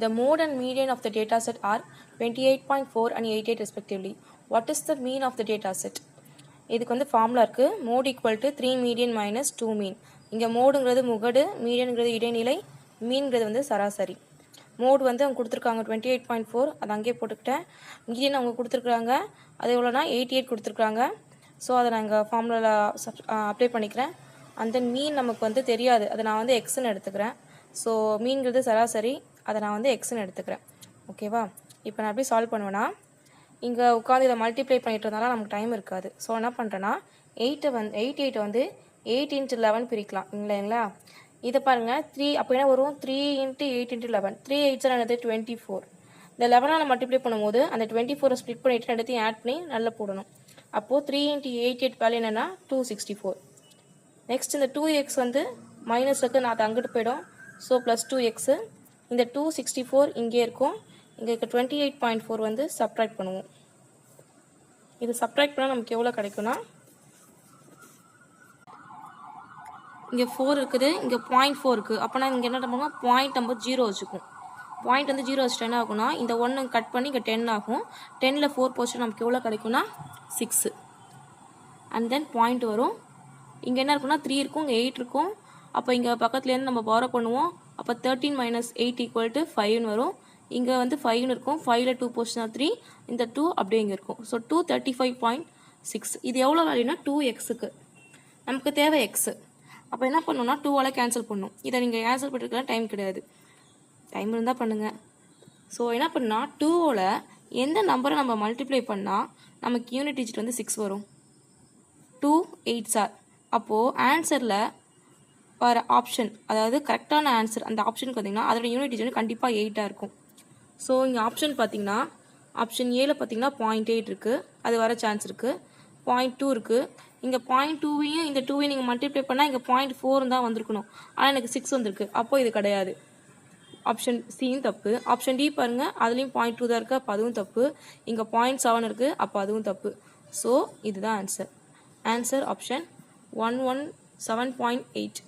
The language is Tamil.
The mode and median of the dataset are 28.4 and 88 respectively. What is the mean of the dataset? இதுக்கு வந்து ஃபார்முலா இருக்கு. mode equal to 3 median minus 2 mean. இங்க மோடுங்கிறது முகடு, மீடியன்ங்கிறது இடைநிலை, மீன்ங்கிறது வந்து சராசரி. மோடு வந்து அவங்க கொடுத்துருக்காங்க 28.4, அதை அங்கேயே போட்டுக்கிட்டேன். மீடியன் அவங்க கொடுத்துருக்குறாங்க, அது எவ்வளோனா 88 கொடுத்துருக்குறாங்க. ஸோ அதை நான் இங்கே ஃபார்முலாவில் அப்ளை பண்ணிக்கிறேன். அண்ட் தென் மீன் நமக்கு வந்து தெரியாது, அதை நான் வந்து எக்ஸ்ன்னு எடுத்துக்கிறேன். ஸோ மீன்கிறது சராசரி, அதை நான் வந்து எக்ஸ்ன்னு எடுத்துக்கிறேன். ஓகேவா? இப்போ நான் எப்படி சால்வ் பண்ணுவேன்னா, இங்கே உட்காந்து இதை மல்டிப்ளை பண்ணிட்டு இருந்தாலும் நமக்கு டைம் இருக்காது. ஸோ என்ன பண்ணுறேன்னா 88 வந்து 8 × 11 பிரிக்கலாம் இல்லைங்களா? இதை பாருங்கள் 3 அப்போ என்ன வரும், 3 × 8 × 11, 3 8 என்னது 24. இந்த 11 மல்டிப்ளை பண்ணும்போது அந்த 24 ஸ்ப்ளிட் பண்ணிவிட்டு ரெண்டுத்தையும் ஆட் பண்ணி நல்லா போடணும். அப்போது 3 × 88 வேல்யூ என்னென்னா 264. நெக்ஸ்ட் இந்த 2x வந்து மைனஸுக்கு நான் அது அங்கிட்டு போயிடும். ஸோ ப்ளஸ் 2x, இந்த 264 இங்கே இருக்கும். இங்கே இருக்க 28.4 வந்து சப்ட்ராக்ட் பண்ணுவோம். இது சப்ட்ராக்ட் பண்ணால் நமக்கு எவ்வளோ கிடைக்கும்னா, இங்கே 4 இருக்குது, இங்கே 0.4 இருக்குது. அப்போனா இங்கே என்ன பண்ணுவோம், பாயிண்ட் நம்ம 0 வச்சுக்கும். பாயிண்ட் வந்து 0 வச்சுட்டு என்ன ஆகும்னா, இந்த 1 கட் பண்ணி இங்கே 10 ஆகும். 10ல் 4 போச்சு நமக்கு எவ்வளோ கிடைக்கும்னா 6. அண்ட் தென் பாயிண்ட் வரும். இங்கே என்ன இருக்குன்னா 3 இருக்கும், இங்கே 8 இருக்கும். அப்போ இங்கே பக்கத்துலேருந்து நம்ம பாரோ பண்ணுவோம். அப்போ 13 - 8 = 5ன்னு வரும். இங்கே வந்து 5ன்னு இருக்கும். 5ல் 2 போச்சுன்னா 3, இந்த 2 அப்படியே இங்கே இருக்கும். ஸோ 235.6. இது எவ்வளோ வேல்யூனா 2xக்கு நமக்கு தேவை எக்ஸு. அப்போ என்ன பண்ணணும்னா 2ஆல் கேன்சல் பண்ணணும். இதை நீங்கள் கேன்சல் பண்ணிருக்கலாம், டைம் கிடையாது. டைம் இருந்தால் பண்ணுங்கள். ஸோ என்ன பண்ணால் 2ல் எந்த நம்பரை நம்ம மல்டிப்ளை பண்ணால் நமக்கு யூனிட் டிஜிட் வந்து 6 வரும். 2 8s ஆர். அப்போது ஆன்சரில் வர ஆப்ஷன், அதாவது கரெக்டான ஆன்சர் அந்த ஆப்ஷனுக்கு பார்த்தீங்கன்னா அதோட யூனிட் டிஜிட் கண்டிப்பாக 8ஆக இருக்கும். ஸோ இங்கே ஆப்ஷன் பார்த்தீங்கன்னா, ஆப்ஷன் ஏல பார்த்தீங்கன்னா 0.8 இருக்குது, அது வர சான்ஸ் இருக்குது. 0.2 இருக்குது. இங்கே 0.2வையும் இந்த 2வையும் நீங்கள் மல்டிப்ளை பண்ணால் இங்கே 0.4 தான் வந்திருக்கணும். ஆனால் எனக்கு 6 வந்திருக்கு. அப்போது இது கிடையாது. ஆப்ஷன் சியும் தப்பு. ஆப்ஷன் டி பாருங்கள், அதுலேயும் 0.2 தான் இருக்குது, அப்போ அதுவும் தப்பு. இங்கே 0.7 இருக்குது, அப்போ அதுவும் தப்பு. ஸோ இதுதான் ஆன்சர். Answer option 117.8.